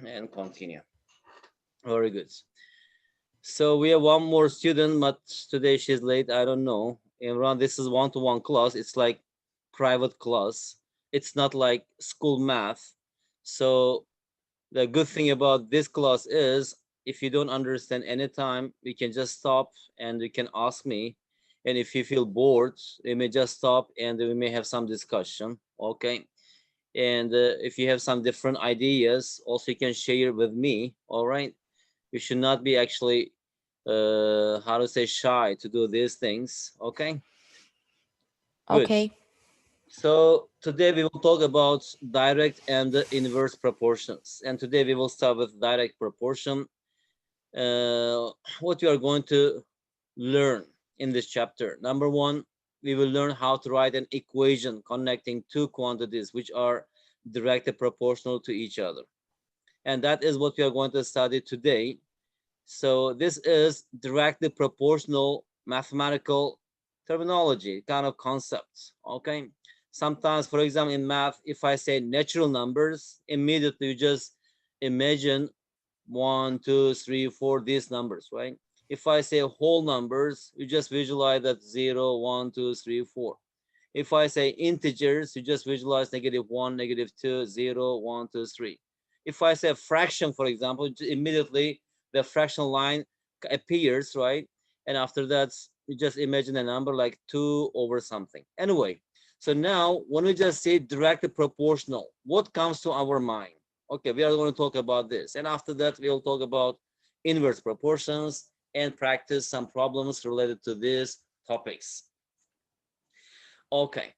and continue. Very good. So we have one more student, but today she's late. I don't know. Imran, this is one-to-one class. It's like private class. It's not like school math. So the good thing about this class is if you don't understand anytime, you can just stop and you can ask me. And if you feel bored, you may just stop and we may have some discussion. Okay. And if you have some different ideas, also you can share with me. All right. You should not be actually how to say shy to do these things. Okay. Good. Okay. So today we will talk about direct and inverse proportions. And today we will start with direct proportion. What you are going to learn in this chapter. Number one, we will learn how to write an equation connecting two quantities which are directly proportional to each other. And that is what we are going to study today. So this is directly proportional mathematical terminology, kind of concepts. Okay. Sometimes, for example, in math, if I say natural numbers, immediately you just imagine 1, 2, 3, 4, these numbers, right? If I say whole numbers, you just visualize that 0, 1, 2, 3, 4. If I say integers, you just visualize -1, -2, 0, 1, 2, 3. If I say fraction, for example, immediately the fraction line appears, right? And after that, you just imagine a number like 2 over something. Anyway, so now when we just say directly proportional, what comes to our mind? Okay, we are going to talk about this. And after that, we'll talk about inverse proportions and practice some problems related to these topics. Okay.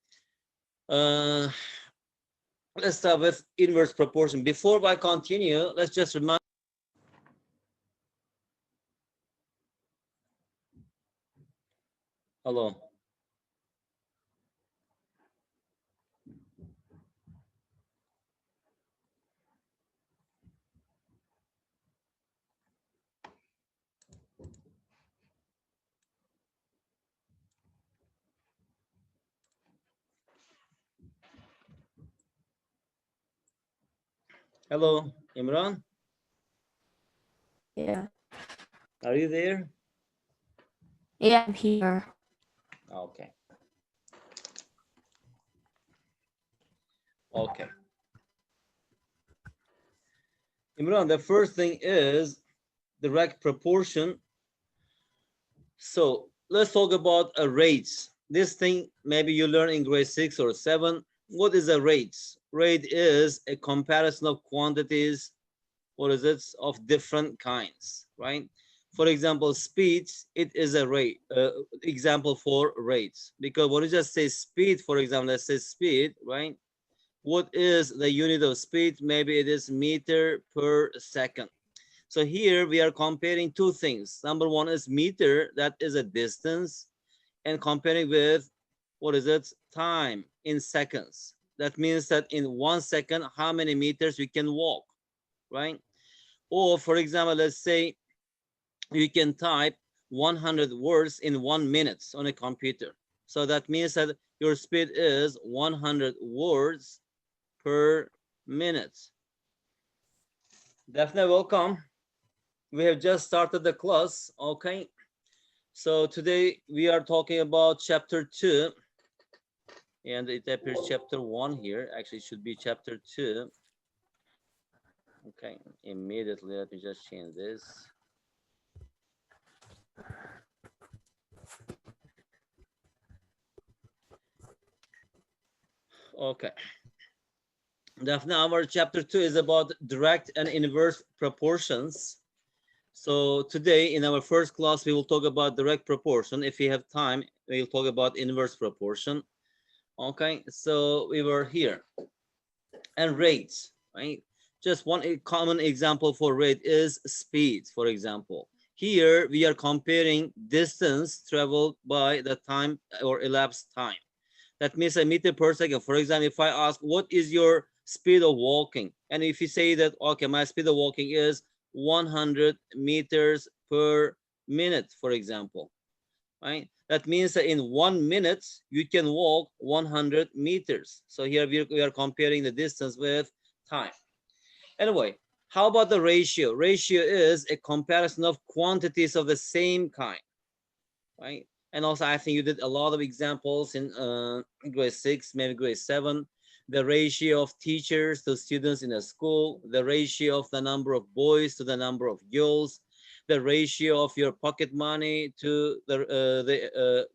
Uh, let's start with inverse proportion. Before I continue, let's just remind. Hello. Hello, Imran. Yeah. Are you there? Yeah, I'm here. Okay. Okay. Imran, the first thing is direct proportion. So let's talk about a rates. This thing maybe you learn in grade 6 or 7. What is a rates? Rate is a comparison of quantities, what is it, of different kinds, right? For example, speeds, it is a rate, example for rates. Because when you just say speed, for example, let's say speed, right? What is the unit of speed? Maybe it is meter per second. So here we are comparing two things. Number one is meter, that is a distance, and comparing with, what is it, time in seconds. That means that in 1 second, how many meters you can walk, right? Or for example, let's say you can type 100 words in 1 minute on a computer. So that means that your speed is 100 words per minute. Daphne, welcome. We have just started the class. Okay. So today we are talking about chapter 2. And it appears chapter 1 here. Actually, it should be chapter 2. Okay. Immediately, let me just change this. Okay. Daphne, our chapter 2 is about direct and inverse proportions. So today in our first class, we will talk about direct proportion. If we have time, we'll talk about inverse proportion. Okay, so we were here. And rates, right? Just one common example for rate is speed, for example. Here we are comparing distance traveled by the time or elapsed time. That means a meter per second. For example, if I ask, what is your speed of walking? And if you say that, okay, my speed of walking is 100 meters per minute, for example, right? That means that in 1 minute, you can walk 100 meters. So here we are comparing the distance with time. Anyway, How about the ratio? Ratio is a comparison of quantities of the same kind, right? And also, I think you did a lot of examples in grade 6, maybe grade 7. The ratio of teachers to students in a school, the ratio of the number of boys to the number of girls, the ratio of your pocket money to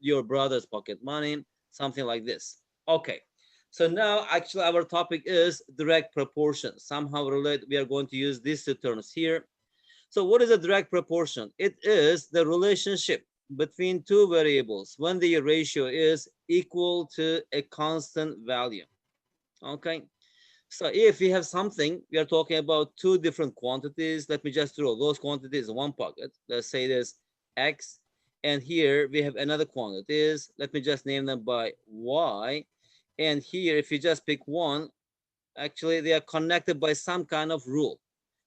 your brother's pocket money, something like this. Okay, so now actually our topic is direct proportion. Somehow related, we are going to use these two terms here. So what is a direct proportion? It is the relationship between two variables when the ratio is equal to a constant value. Okay, so if we have something, we are talking about two different quantities. Let me just throw those quantities in one pocket. Let's say there's X, and here we have another quantities. Let me just name them by Y. And here, if you just pick one, actually they are connected by some kind of rule.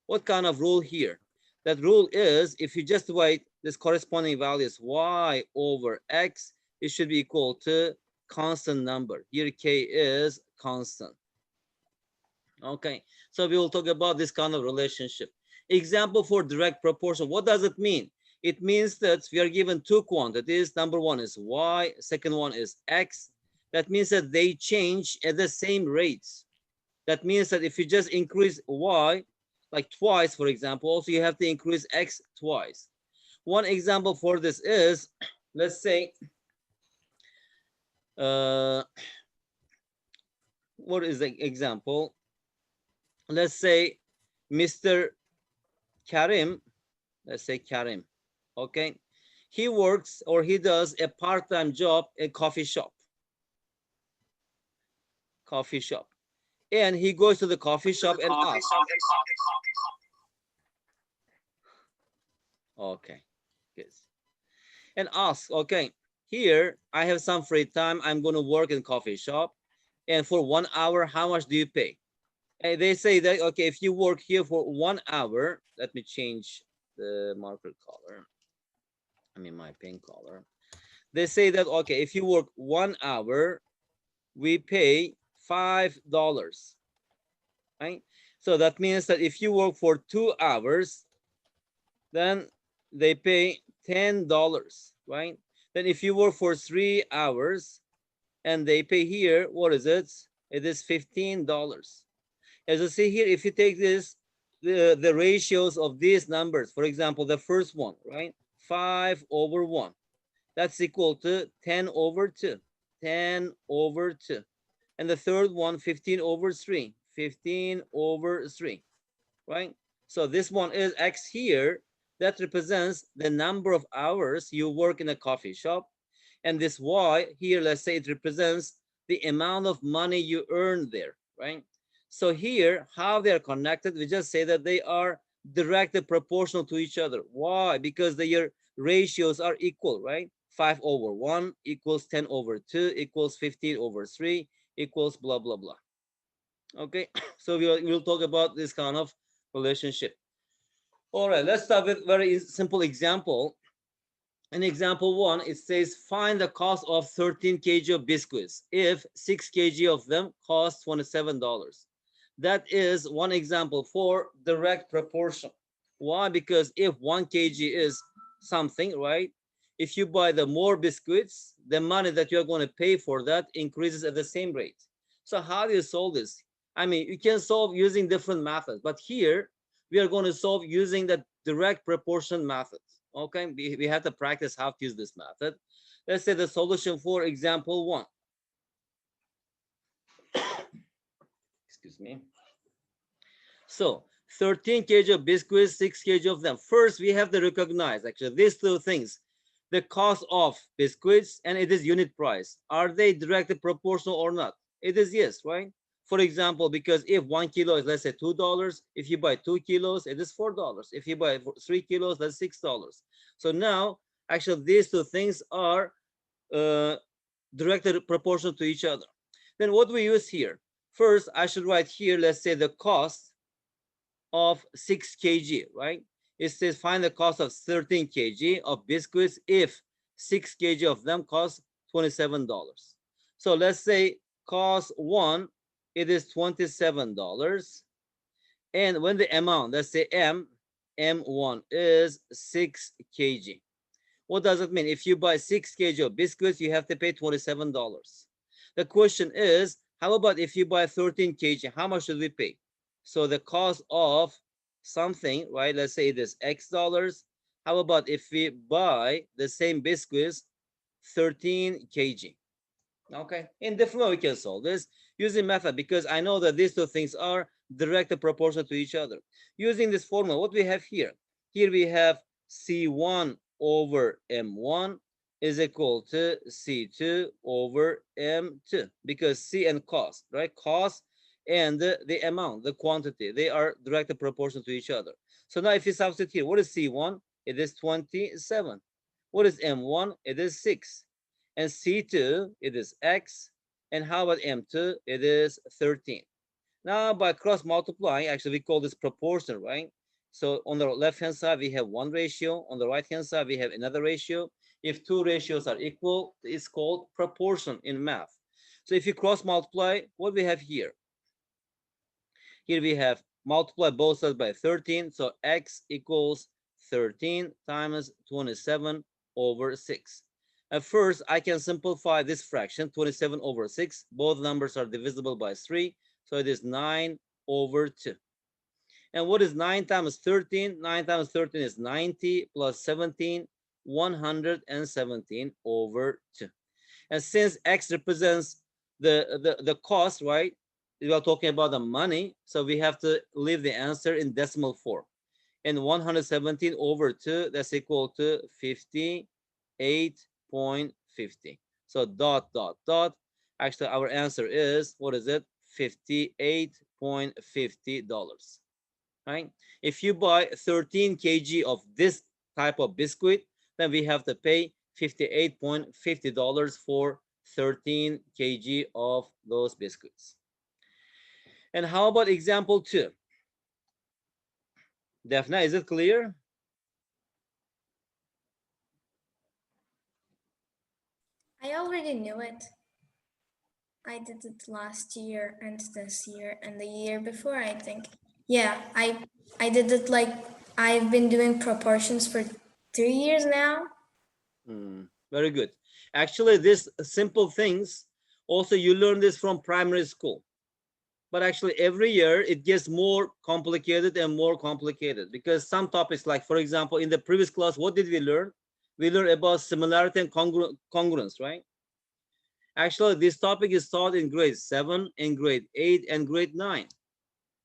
What kind of rule here? That rule is if you just write this corresponding values Y over X, it should be equal to constant number. Here K is constant. Okay, so we will talk about this kind of relationship. Example for direct proportion. What does it mean? It means that we are given two quantities. Number one is Y, second one is X. That means that they change at the same rates. That means that if you just increase Y, like twice, for example, also you have to increase X twice. One example for this is, let's say, what is the example? Let's say Mr. Karim, let's say Karim, okay? He works or he does a part-time job in coffee shop. And he goes to the coffee shop and asks. Okay, good. And asks, okay, here I have some free time. I'm going to work in coffee shop. And for 1 hour, how much do you pay? And they say that, okay, if you work here for 1 hour, let me change the marker color. I mean, my pen color. They say that, okay, if you work 1 hour, we pay $5, right? So that means that if you work for 2 hours, then they pay $10, right? Then if you work for 3 hours and they pay here, what is it? It is $15. As you see here, if you take this, the ratios of these numbers, for example, the first one, right? 5 over 1. That's equal to 10 over 2. 10 over 2. And the third one, 15 over 3. 15 over 3, right? So this one is X here. That represents the number of hours you work in a coffee shop. And this Y here, let's say it represents the amount of money you earn there, right? So here, how they are connected, we just say that they are directly proportional to each other. Why? Because their ratios are equal, right? 5 over 1 equals 10 over 2 equals 15 over 3 equals blah, blah, blah. Okay, so we'll talk about this kind of relationship. All right, let's start with very simple example. In example 1, it says find the cost of 13 kg of biscuits if 6 kg of them cost $27. That is one example for direct proportion. Why? Because if 1 kg is something, right? If you buy the more biscuits, the money that you're going to pay for that increases at the same rate. So how do you solve this? I mean, you can solve using different methods, but here we are going to solve using the direct proportion method. Okay, we have to practice how to use this method. Let's say the solution for example 1. Excuse me. So 13 kg of biscuits, 6 kg of them. First, we have to recognize actually these two things. The cost of biscuits and it is unit price. Are they directly proportional or not? It is yes, right? For example, because if 1 kilo is, let's say $2, if you buy 2 kilos, it is $4. If you buy 3 kilos, that's $6. So now, actually, these two things are directly proportional to each other. Then what do we use here? First, I should write here, let's say the cost of 6 kg, right? It says find the cost of 13 kg of biscuits if 6 kg of them cost $27. So let's say cost 1, it is $27. And when the amount, let's say M1 is 6 kg. What does it mean? If you buy 6 kg of biscuits, you have to pay $27. The question is, how about if you buy 13 kg, how much should we pay? So the cost of something, right? Let's say it is X dollars. How about if we buy the same biscuits 13 kg? Okay, in different way we can solve this using method, because I know that these two things are directly proportional to each other. Using this formula, what we have here we have C1 over M1 is equal to C2 over M2, because C and cost, right? Cost and the amount, the quantity, they are directly proportional to each other. So now if you substitute here, what is C1? It is 27. What is M1? It is 6. And C2, it is X. And how about M2? It is 13. Now by cross multiplying, actually we call this proportion, right? So on the left hand side, we have one ratio. On the right hand side, we have another ratio. If two ratios are equal, it's called proportion in math. So if you cross multiply, what we have here? Here we have multiply both sides by 13. So X equals 13 times 27 over 6. At first, I can simplify this fraction, 27 over 6. Both numbers are divisible by 3. So it is 9 over 2. And what is 9 times 13? 9 times 13 is 90 plus 17, 117 over 2. And since X represents the cost, right? We are talking about the money. So we have to leave the answer in decimal form. And 117 over 2, that's equal to 58.50. So dot, dot, dot. Actually, our answer is, what is it? $58.50. Right? If you buy 13 kg of this type of biscuit, then we have to pay $58.50 for 13 kg of those biscuits. And how about example 2? Daphne, is it clear? I already knew it. I did it last year and this year and the year before, I think. Yeah, I did it like I've been doing proportions for 3 years now. Very good. Actually, these simple things, also you learn this from primary school. But actually every year it gets more complicated and more complicated, because some topics, like for example, in the previous class, what did we learn? We learned about similarity and congruence, right? Actually, this topic is taught in grade 7, in grade 8, and grade 9.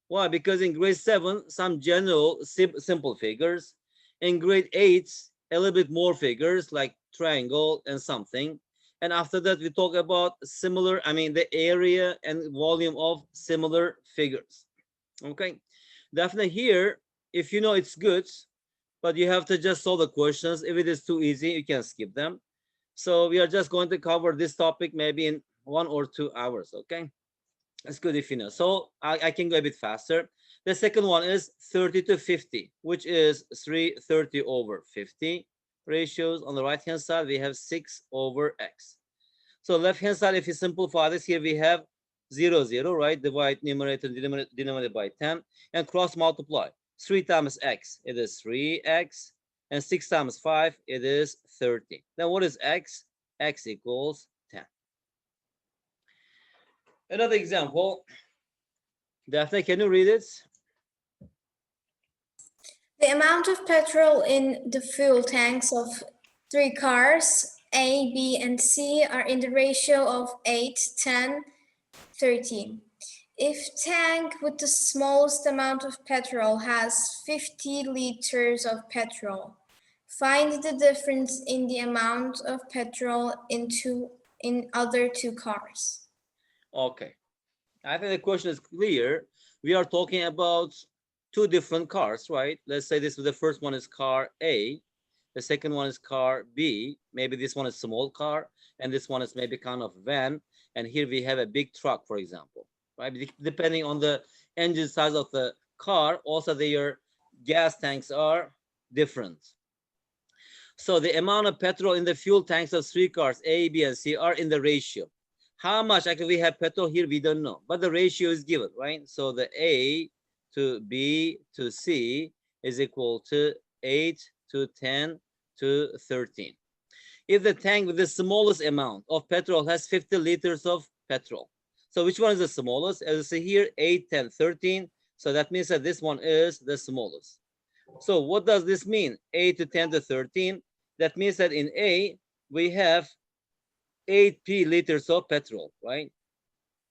Why? Because in grade 7, some general simple figures. In grade 8, a little bit more figures like triangle and something. And after that, we talk about similar, the area and volume of similar figures. Okay. Definitely here, if you know, it's good, but you have to just solve the questions. If it is too easy, you can skip them. So we are just going to cover this topic maybe in 1 or 2 hours. Okay. That's good if you know. So I can go a bit faster. The second one is 30 to 50, which is 330 over 50 ratios. On the right hand side, we have 6 over X. So left hand side, if you simplify this, here we have 0, 0, right? Divide numerator denominator by 10 and cross multiply. 3 times X, it is 3X. And 6 times 5, it is 30. Then what is X? X equals 10. Another example. Daphne, can you read it? The amount of petrol in the fuel tanks of 3 cars, A, B, and C, are in the ratio of 8, 10, 13. If tank with the smallest amount of petrol has 50 liters of petrol, find the difference in the amount of petrol in other 2 cars. Okay. I think the question is clear. We are talking about 2 different cars, right? Let's say the first one is car A. The second one is car B. Maybe this one is small car, and this one is maybe kind of van. And here we have a big truck, for example, right? Depending on the engine size of the car, also their gas tanks are different. So the amount of petrol in the fuel tanks of 3 cars, A, B, and C, are in the ratio. How much actually we have petrol here, we don't know, but the ratio is given, right? So the A to B to C is equal to 8 to 10 to 13. If the tank with the smallest amount of petrol has 50 liters of petrol, so which one is the smallest? As you see here, 8, 10, 13. So that means that this one is the smallest. So what does this mean? 8 to 10 to 13. That means that in A, we have 8 liters of petrol, right?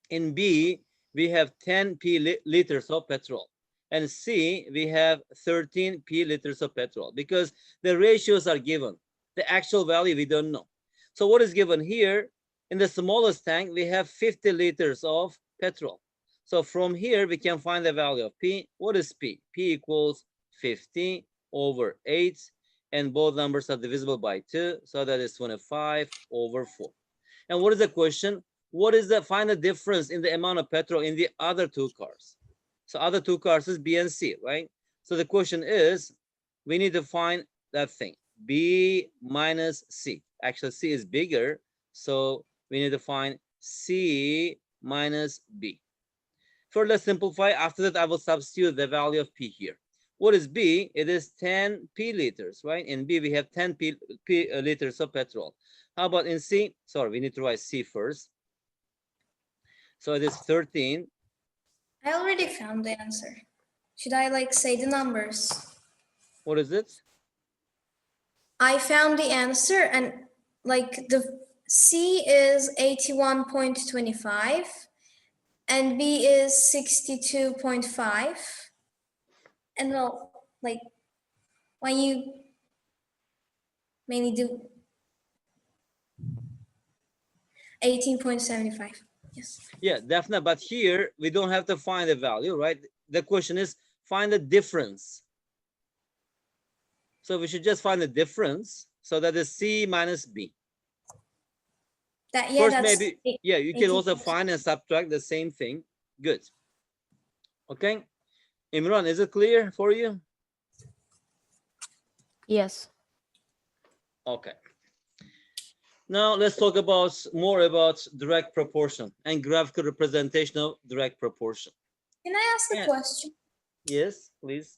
In B, we have 10 liters of petrol. And C, we have 13 liters of petrol, because the ratios are given. The actual value, we don't know. So what is given here? In the smallest tank, we have 50 liters of petrol. So from here, we can find the value of P. What is P? P equals 50 over 8. And both numbers are divisible by 2. So that is 25 over 4. And what is the question? What is the find the difference in the amount of petrol in the other two cars? So other two cars is B and C, right? So the question is, we need to find that thing, B minus C. Actually, C is bigger, so we need to find C minus B. Further simplify, after that I will substitute the value of P here. What is B? It is 10 liters, right? In B, we have 10 liters of petrol. How about in C? Sorry, we need to write C first. So it is 13. I already found the answer. Should I like say the numbers? What is it? I found the answer, and like the C is 81.25 and B is 62.5. And well, like when you mainly do 18.75. Yes. Yeah, definitely. But here we don't have to find the value, right? The question is find the difference. So we should just find the difference. So that is C minus B. That, yeah, First, that's maybe, yeah, you can also 18. find and subtract the same thing. Good. Okay. Imran, is it clear for you? Yes. Okay. Now let's talk about more about direct proportion and graphical representation of direct proportion. Can I ask a Yeah. question? Yes, please.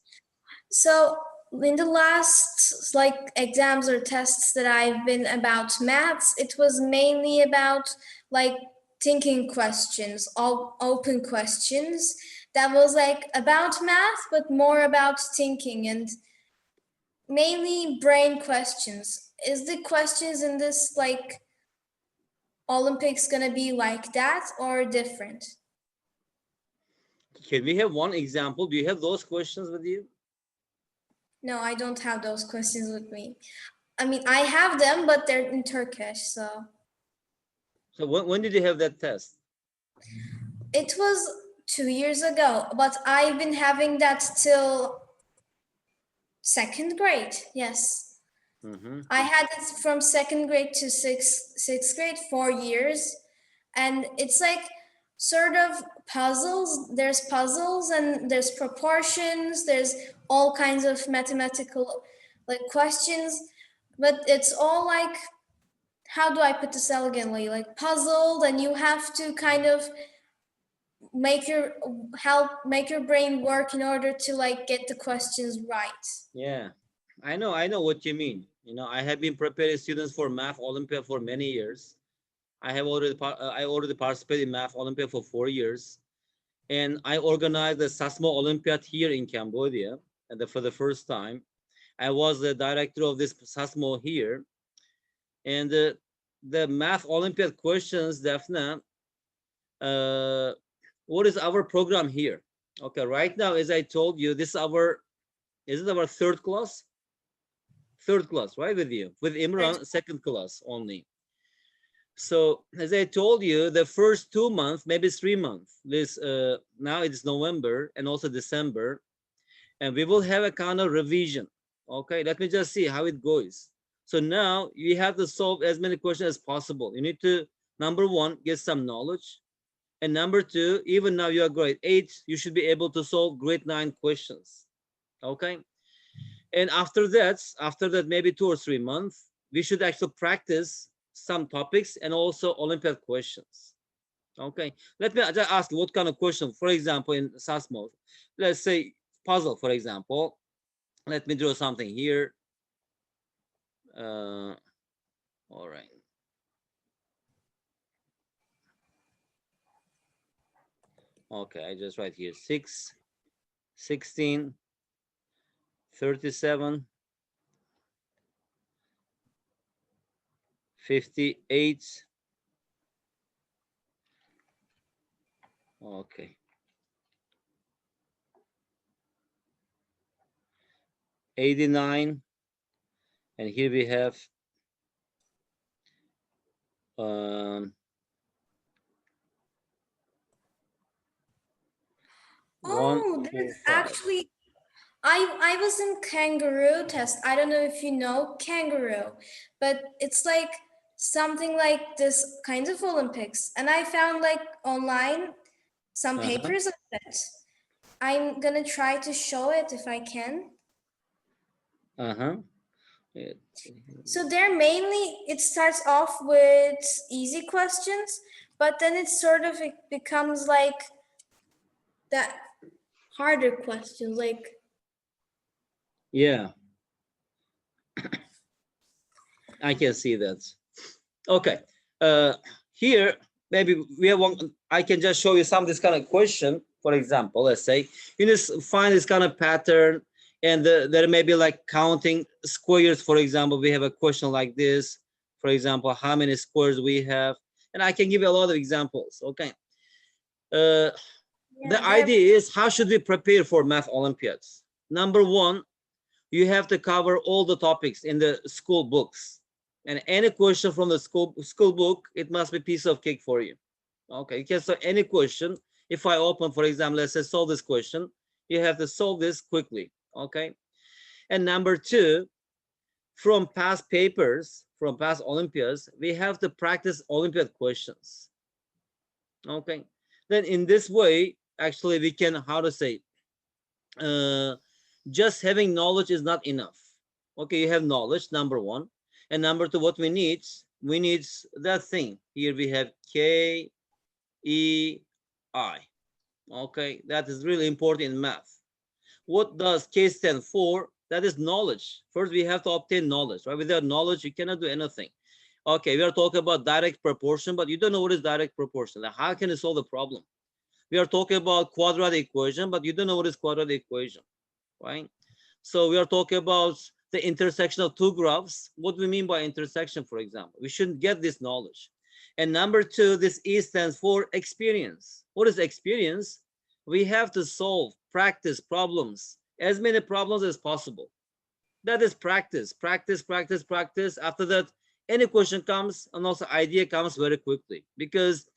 So in the last like exams or tests that I've been about maths, it was mainly about like thinking questions, all open questions. That was like about math, but more about thinking and mainly brain questions. Is the questions in this like Olympics gonna be like that or different? Can we have one example? Do you have those questions with you? No, I don't have those questions with me. I mean, I have them, but they're in Turkish, so. So when did you have that test? It was 2 years ago, but I've been having that till 2nd grade, yes. Mm-hmm. I had it from 2nd grade to sixth grade, 4 years. And it's like sort of puzzles. There's puzzles and there's proportions. There's all kinds of mathematical like questions, but it's all like, how do I put this elegantly? Like puzzled, and you have to kind of make your brain work in order to like get the questions right. Yeah, I know what you mean. You know, I have been preparing students for Math Olympiad for many years. I already participated in Math Olympiad for 4 years, and I organized the SASMO Olympiad here in Cambodia, and for the first time. I was the director of this SASMO here, and the Math Olympiad questions, Daphne. What is our program here? Okay, right now, as I told you, is it our third class? Third class, right, with you? With Imran, second class only. So as I told you, the first 2 months, maybe 3 months, now it's November and also December, and we will have a kind of revision. Okay, let me just see how it goes. So now you have to solve as many questions as possible. You need to, number one, get some knowledge. And number two, even now you are grade 8, you should be able to solve grade 9 questions. Okay. And after that, maybe 2 or 3 months, we should actually practice some topics and also Olympiad questions. Okay, let me just ask you what kind of question. For example, in SAS mode, let's say puzzle, for example. Let me draw something here. All right. Okay, I just write here 6, 16, 37, 58. Okay. 89. And here we have um, one, Oh, four, there's five. actually I was in kangaroo test. I don't know if you know kangaroo, but it's like something like this kind of Olympics. And I found like online some Uh-huh. papers of it. I'm gonna try to show it if I can. Uh-huh. So there mainly it starts off with easy questions, but then it becomes like that harder questions like Yeah, I can see that. Okay. Here, maybe we have one. I can just show you some this kind of question. For example, let's say you just find this kind of pattern, and there may be like counting squares. For example, we have a question like this. For example, how many squares we have, and I can give you a lot of examples. Okay. The yeah, idea is how should we prepare for math Olympiads? Number one, you have to cover all the topics in the school books, and any question from the school book, it must be piece of cake for you. Okay, you can solve any question. If I open, for example, let's say solve this question, you have to solve this quickly. Okay. And number two, from past papers, from past Olympiads, we have to practice Olympiad questions. Okay. Then in this way, actually, we can, how to say, just having knowledge is not enough. Okay, you have knowledge, number one. And number two, what we need that thing. Here we have KEI. Okay, that is really important in math. What does K stand for? That is knowledge. First, we have to obtain knowledge, right? Without knowledge, you cannot do anything. Okay, we are talking about direct proportion, but you don't know what is direct proportion. How can you solve the problem? We are talking about quadratic equation, but you don't know what is quadratic equation, right? So we are talking about the intersection of two graphs. What do we mean by intersection, for example? We shouldn't get this knowledge. And number two, this E stands for experience. What is experience? We have to solve, practice problems, as many problems as possible. That is practice, practice, practice, practice. After that, any question comes and also idea comes very quickly because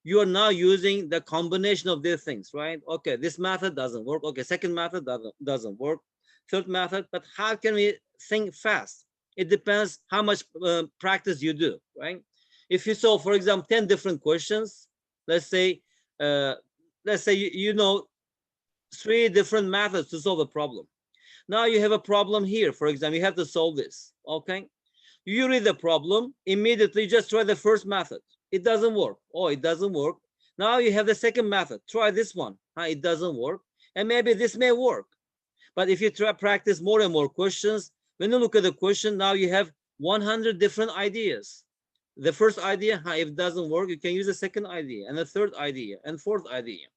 you are now using the combination of these things, right? Okay, this method doesn't work. Okay, second method doesn't work. Third method, but how can we think fast? It depends how much practice you do, right? If you solve, for example, 10 different questions, let's say you know 3 different methods to solve a problem. Now you have a problem here. For example, you have to solve this, okay? You read the problem, immediately just try the first method. It doesn't work. Oh, it doesn't work. Now you have the second method. Try this one. It doesn't work. And maybe this may work. But if you try practice more and more questions, when you look at the question, now you have 100 different ideas. The first idea, if it doesn't work, you can use the second idea and the third idea and fourth idea.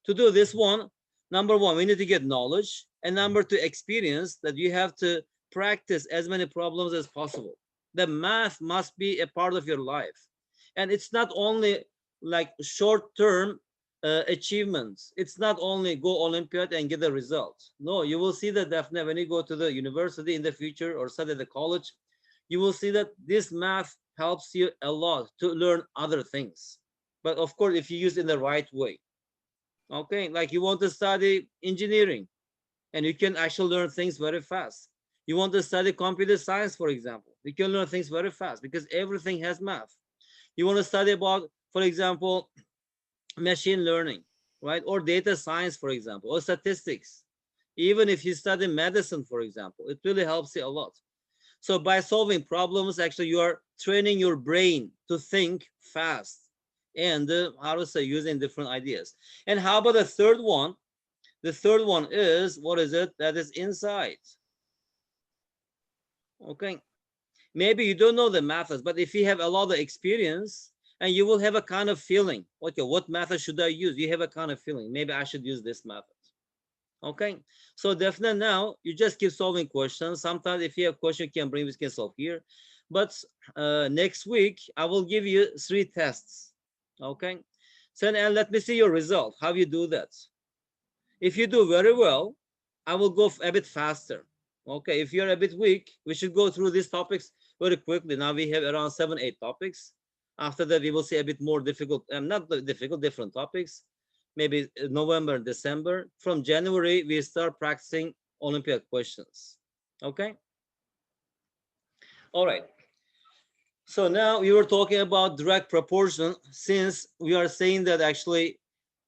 To do this one, number one, we need to get knowledge. And number two, experience, that you have to practice as many problems as possible. The math must be a part of your life. And it's not only like short-term achievements. It's not only go Olympiad and get the results. No, you will see that definitely when you go to the university in the future or study at the college, you will see that this math helps you a lot to learn other things. But of course, if you use it in the right way. Okay, like you want to study engineering and you can actually learn things very fast. You want to study computer science, for example, you can learn things very fast because everything has math. You want to study about, for example, machine learning, right? Or data science, for example, or statistics. Even if you study medicine, for example, it really helps you a lot. So by solving problems, actually, you are training your brain to think fast. and how to say, using different ideas. And how about the third one? The third one is, what is it? That is inside. Okay. Maybe you don't know the methods, but if you have a lot of experience, and you will have a kind of feeling, okay, what method should I use? You have a kind of feeling, maybe I should use this method. Okay, so definitely now you just keep solving questions. Sometimes if you have question, you can bring, we can solve here. But next week, I will give you 3 tests. Okay, so and let me see your result, how you do that. If you do very well, I will go a bit faster. Okay, if you're a bit weak, we should go through these topics very quickly. Now we have around 7, 8 topics. After that, we will see a bit more difficult, not difficult, different topics. Maybe November, December. From January, we start practicing Olympiad questions. Okay. All right. So now we were talking about direct proportion, since we are saying that actually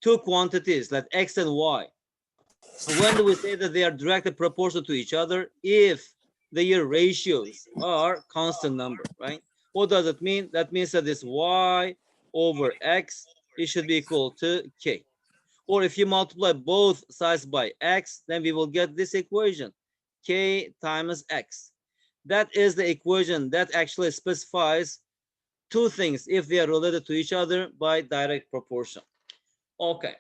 2 quantities like X and Y. When do we say that they are directly proportional to each other? If their ratios are constant number, right? What does it mean? That means that this Y over X, it should be equal to K. Or if you multiply both sides by X, then we will get this equation, K times X. That is the equation that actually specifies 2 things if they are related to each other by direct proportion. Okay.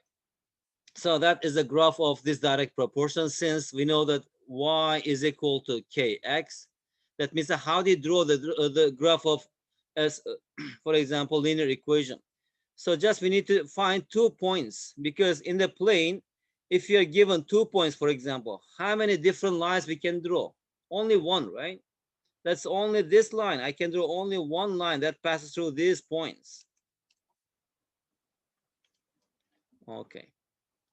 So that is a graph of this direct proportion, since we know that Y is equal to Kx. That means how do you draw the graph of, as for example, linear equation? So just we need to find 2 points, because in the plane, if you are given 2 points, for example, how many different lines we can draw? Only one, right? That's only this line. I can draw only one line that passes through these points. Okay.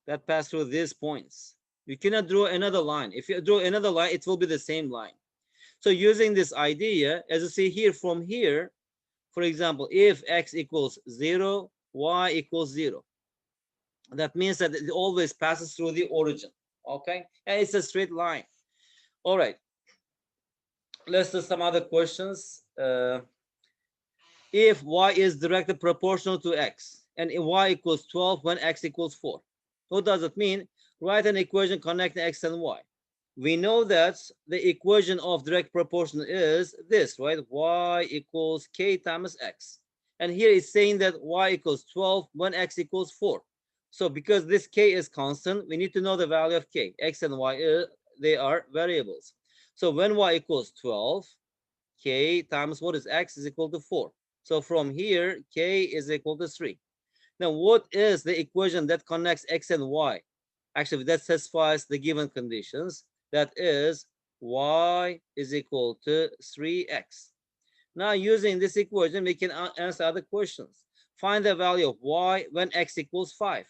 That pass through these points. You cannot draw another line. If you draw another line, it will be the same line. So using this idea, as you see here, from here, for example, if X equals 0, Y equals 0. That means that it always passes through the origin. Okay, and it's a straight line. All right, let's do some other questions. If Y is directly proportional to X, and Y equals 12 when X equals 4. What does it mean? Write an equation connecting X and Y. We know that the equation of direct proportion is this, right? Y equals K times X. And here it's saying that Y equals 12 when X equals 4. So because this K is constant, we need to know the value of K. X and Y, they are variables. So when Y equals 12, K times what is X is equal to 4. So from here, K is equal to 3. Now, what is the equation that connects X and Y? Actually, that satisfies the given conditions. That is, Y is equal to 3X. Now, using this equation, we can answer other questions. Find the value of Y when X equals 5.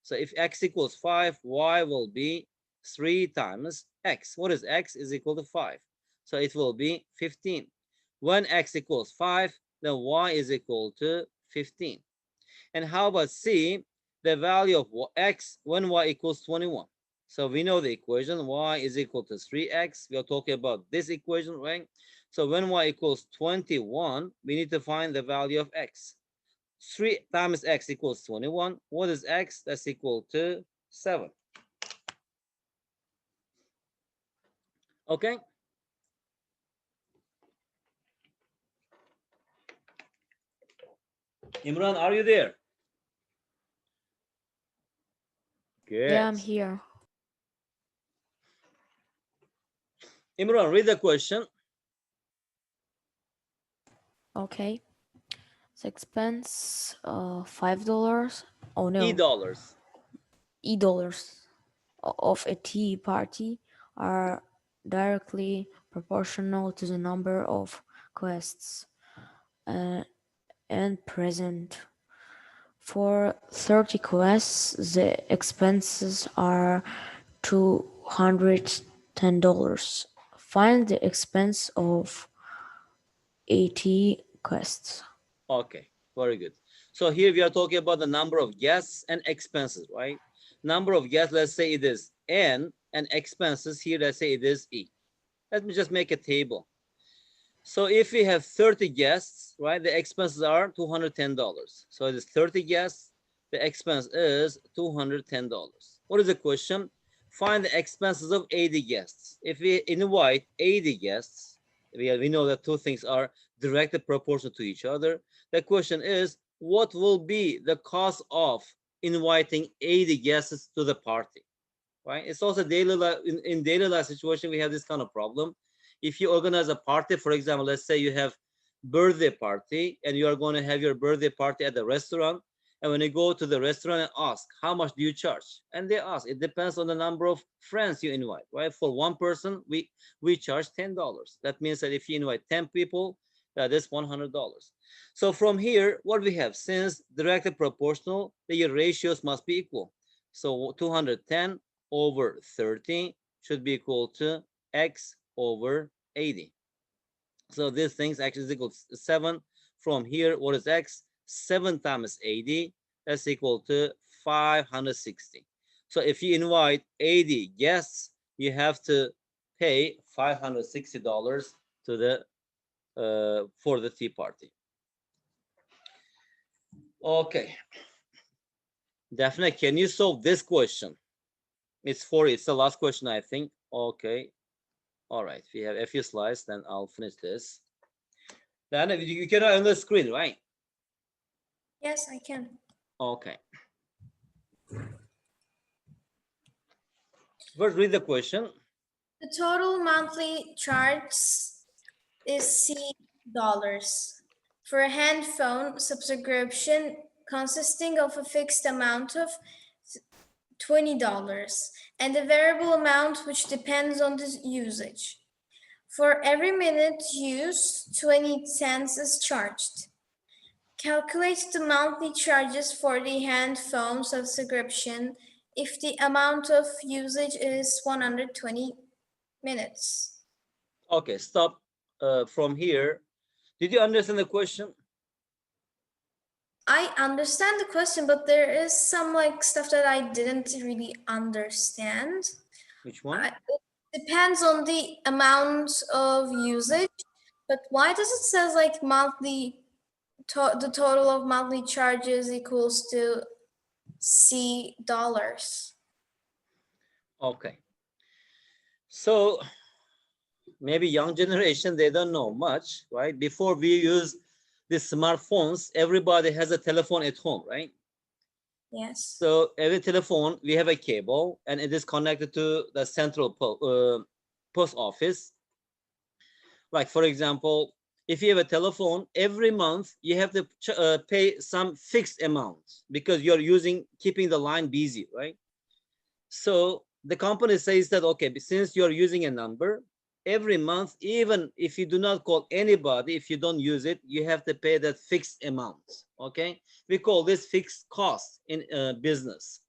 So if X equals 5, Y will be 3 times X. What is X? Is equal to 5. So it will be 15. When X equals 5, then Y is equal to 15. And how about C, the value of X when Y equals 21? So we know the equation, Y is equal to 3X. We are talking about this equation, right? So when Y equals 21, we need to find the value of X. 3 times X equals 21. What is X? That's equal to 7. Okay. Imran, are you there? Good. Yeah, I'm here. Imran, read the question. Okay. The expense $5. Oh no. E-dollars. E-dollars of a tea party are directly proportional to the number of guests and present. For 30 quests, the expenses are $210. Find the expense of 80 quests. Okay, very good. So here we are talking about the number of guests and expenses, right? Number of guests, let's say it is N, and expenses here, let's say it is E. Let me just make a table. So if we have 30 guests, right, the expenses are $210. So it is 30 guests, the expense is $210. What is the question? Find the expenses of 80 guests. If we invite 80 guests, we know that two things are directly proportional to each other. The question is, what will be the cost of inviting 80 guests to the party? Right? It's also daily life. In daily life situation, we have this kind of problem. If you organize a party, for example, let's say you have birthday party and you are going to have your birthday party at the restaurant, and when you go to the restaurant and ask how much do you charge, and they ask, it depends on the number of friends you invite, right? For one person we charge $10. That means that if you invite 10 people, that is $100. So from here, what we have, since directly proportional, the ratios must be equal. So 210 over 30 should be equal to x over 80. So this thing's actually is equal to 7. From here, what is x? 7 times 80, that's equal to 560. So if you invite 80 guests, you have to pay $560 to the for the tea party. Okay. Daphne, can you solve this question? It's the last question, I think. Okay. All right. We have a few slides, then I'll finish this. Then you can on the screen, right? Yes, I can. Okay. First, read the question. The total monthly charge is $C for a hand phone subscription consisting of a fixed amount of $20 and a variable amount which depends on the usage. For every minute used, 20 cents is charged. Calculate the monthly charges for the hand phone subscription if the amount of usage is 120 minutes. Okay, stop from here. Did you understand the question? I understand the question, but there is some stuff that I didn't really understand. Which one? It depends on the amount of usage, but why does it says monthly, the total of monthly charges equals to $C? Okay. So maybe young generation, they don't know much, right? Before we use the smartphones, everybody has a telephone at home, right? Yes. So every telephone, we have a cable and it is connected to the central post office. Like for example, if you have a telephone, every month you have to pay some fixed amount because you're keeping the line busy, right? So the company says that, okay, since you're using a number, every month, even if you do not call anybody, if you don't use it, you have to pay that fixed amount, okay? We call this fixed cost in business.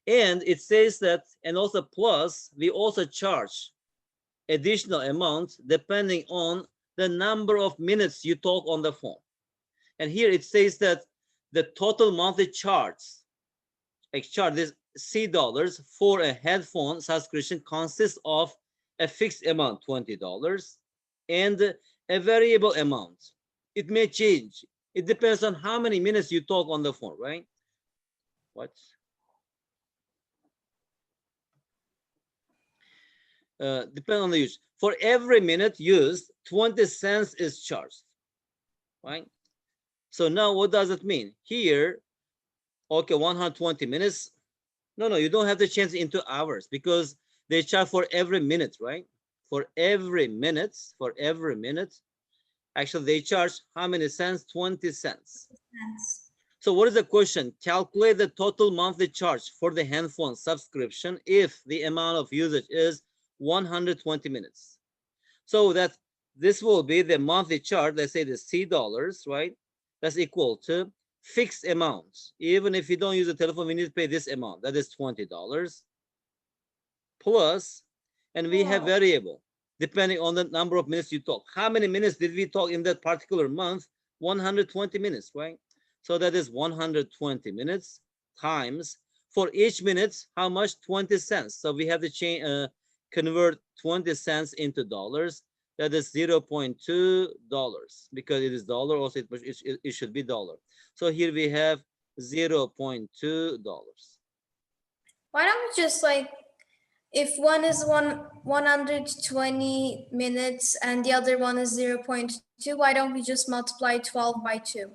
And it says that, and also plus, we also charge additional amounts depending on the number of minutes you talk on the phone. And here it says that the total monthly charge this $C for a headphone subscription consists of a fixed amount, $20, and a variable amount. It may change. It depends on how many minutes you talk on the phone, right? What? Depend on the use. For every minute used, 20 cents is charged, right? So now what does it mean? Here, okay, 120 minutes. No, you don't have to change it into hours because they charge for every minute, right? For every minute, actually they charge how many cents? 20 cents. Yes. So what is the question? Calculate the total monthly charge for the handphone subscription if the amount of usage is 120 minutes. So that this will be the monthly charge, let's say the $C, right? That's equal to fixed amounts. Even if you don't use the telephone, we need to pay this amount. That is $20 plus, and we have variable depending on the number of minutes you talk. How many minutes did we talk in that particular month? 120 minutes, right? So that is 120 minutes times, for each minute, how much? 20 cents. So we have to convert 20 cents into dollars. That is $0.2 because it is dollar. Also, it should be dollar. So here we have $0.2. Why don't we just like, if one is 120 minutes and the other one is 0.2, why don't we just multiply 12 by 2?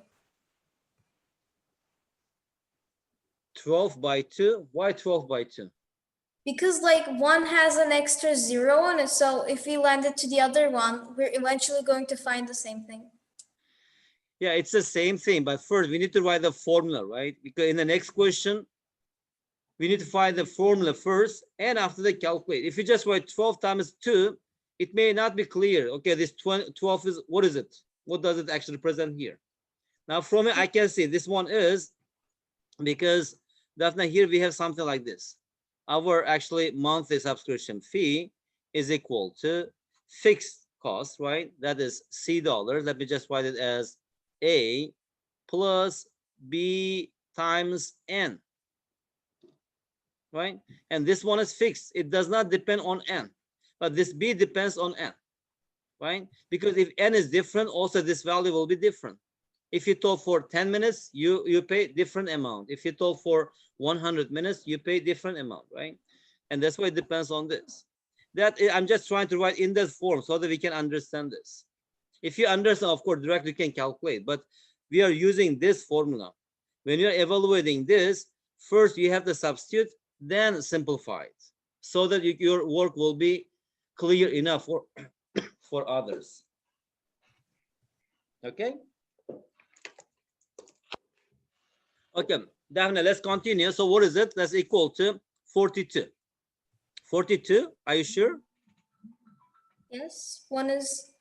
12 by 2. Why 12 by 2? Because like one has an extra 0 on it, so if we lend it to the other one, we're eventually going to find the same thing. Yeah, it's the same thing, but first we need to write the formula, right? Because in the next question, we need to find the formula first, and after they calculate. If you just write 12 times 2, it may not be clear. Okay, this 12 is, what is it? What does it actually represent here? Now from it, I can see this one is, because Daphne, here we have something like this. Our actually monthly subscription fee is equal to fixed cost, right? That is C dollars. Let me just write it as A plus B times N, right? And this one is fixed. It does not depend on N, but this B depends on N, right? Because if N is different, also this value will be different. If you talk for 10 minutes, you pay different amount. If you talk for 100 minutes, you pay different amount, right? And that's why it depends on this. That I'm just trying to write in that form so that we can understand this. If you understand, of course, directly you can calculate, but we are using this formula. When you're evaluating this, first you have to substitute, then simplify it, so that your work will be clear enough for, for others. Okay? Okay, Daphne, let's continue. So what is it? That's equal to 42. 42, are you sure? Yes, one is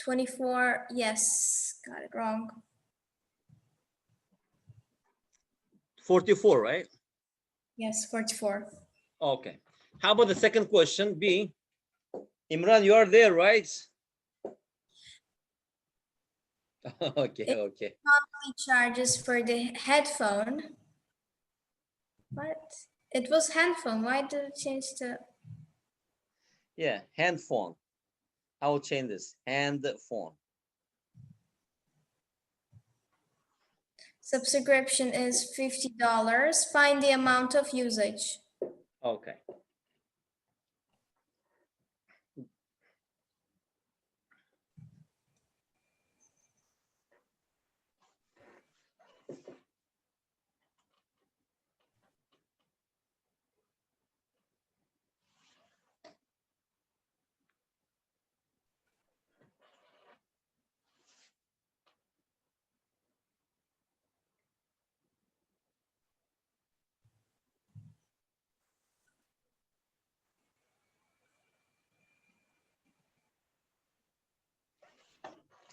24. Yes, got it wrong. 44, right? Yes, 44. Okay. How about the second question, B? Imran, you are there, right? Okay, okay. Monthly charges for the headphone. What? It was handphone. Why did it change to? Yeah, hand phone. I will change this, hand phone. Subscription is $50. Find the amount of usage. Okay.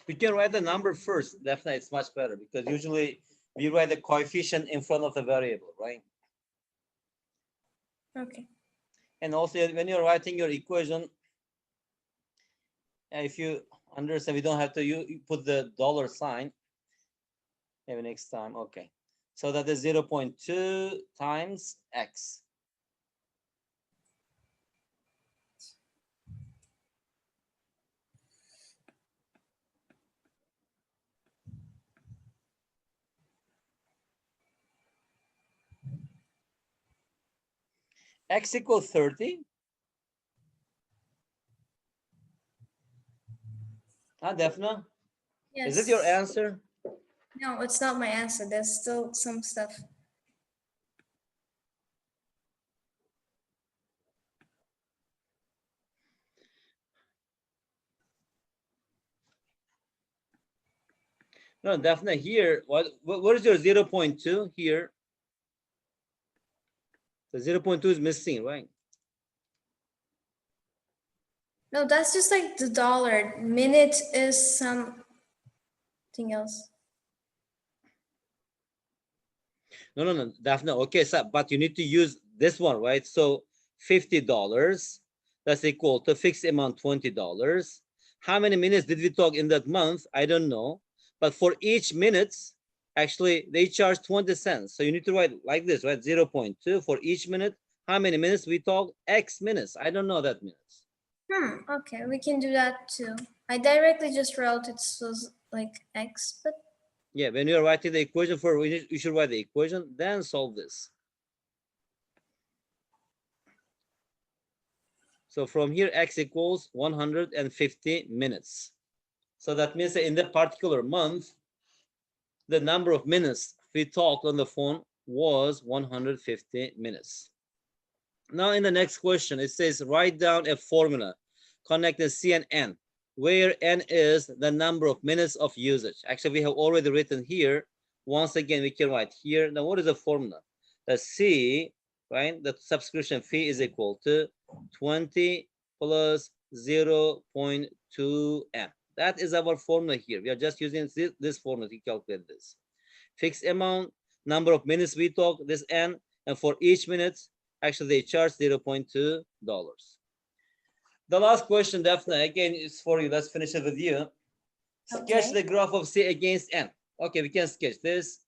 We can write the number first. Definitely, it's much better because usually we write the coefficient in front of the variable, right? Okay. And also when you're writing your equation, if you understand, we don't have to you put the dollar sign. Maybe next time. Okay. So that is 0.2 times X. X equals 30. Daphne? Yes. Is it your answer? No, it's not my answer. There's still some stuff. No, Daphne, here, what is your 0.2 here? The 0.2 is missing, right? No, that's just like the dollar. Minute is something else. No, Daphne. Okay, so but you need to use this one, right? So $50, that's equal to fixed amount $20. How many minutes did we talk in that month? I don't know. But for each minute, actually, they charge 20 cents. So you need to write like this, right? 0.2 for each minute. How many minutes we talk? X minutes. I don't know that minutes. Okay, we can do that too. I directly just wrote it was like x, but Yeah, when you're writing the equation you should write the equation, then solve this. So from here, x equals 150 minutes. So that means that in that particular month, the number of minutes we talked on the phone was 150 minutes. Now in the next question, it says write down a formula connecting C and N, where N is the number of minutes of usage. Actually, we have already written here. Once again, we can write here. Now, what is the formula? The C, right? The subscription fee is equal to 20 plus 0.2 N. That is our formula here. We are just using this formula to calculate this. Fixed amount, number of minutes we talk, this N, and for each minute, actually they charge $0.2. The last question, Daphne, again, is for you. Let's finish it with you. Sketch the graph of C against N. Okay, we can sketch this.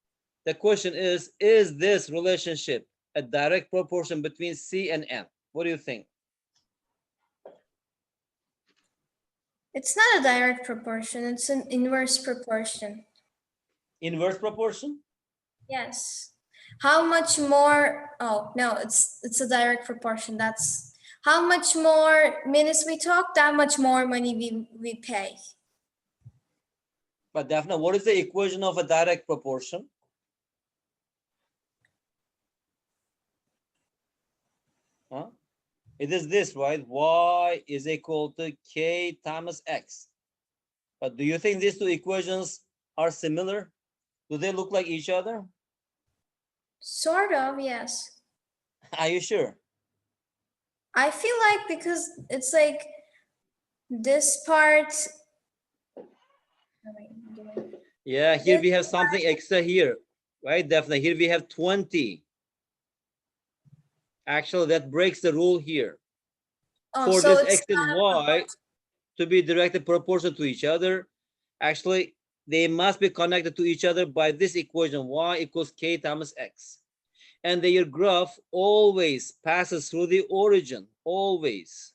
The question is this relationship a direct proportion between C and N? What do you think? it's not a direct proportion, it's an inverse proportion. Inverse proportion? Yes. How much more? Oh, no, it's a direct proportion. That's how much more minutes we talk, that much more money we pay. But Daphne, what is the equation of a direct proportion? Huh? It is this, right? Y is equal to K times X. But do you think these two equations are similar? Do they look like each other? Sort of, yes. Are you sure? I feel like because it's like this part. Yeah, here we have something extra here, right? Definitely. Here we have 20. Actually, that breaks the rule here. For so this X and Y to be directly proportional to each other, actually, they must be connected to each other by this equation, Y equals K times X. And their graph always passes through the origin, always.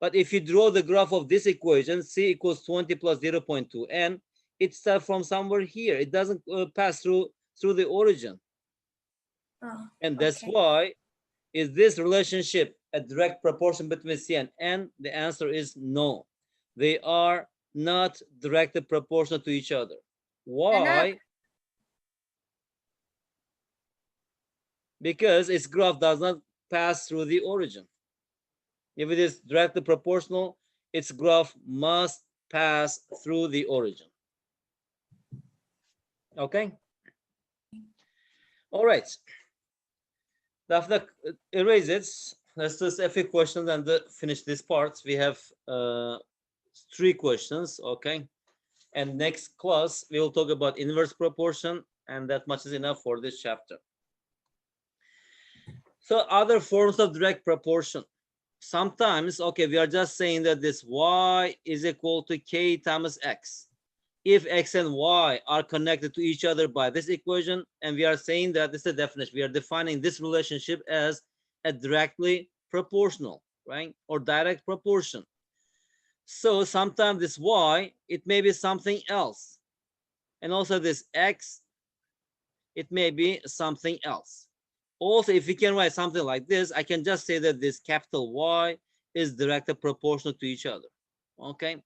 But if you draw the graph of this equation, C equals 20 plus 0.2, and it starts from somewhere here. It doesn't pass through the origin. And that's why is this relationship a direct proportion between C and N? The answer is no. They are not directly proportional to each other. Why? Because its graph does not pass through the origin. If it is directly proportional, its graph must pass through the origin. Okay? All right. Daphne, erase it. Let's just a few questions and finish this part. We have 3 questions, okay? And next class, we will talk about inverse proportion, and that much is enough for this chapter. So other forms of direct proportion. Sometimes, okay, we are just saying that this Y is equal to K times X. If X and Y are connected to each other by this equation, and we are saying that this is a definition, we are defining this relationship as a directly proportional, right? Or direct proportion. So sometimes this Y, it may be something else. And also this X, it may be something else. Also, if we can write something like this, I can just say that this capital Y is directly proportional to each other. Okay.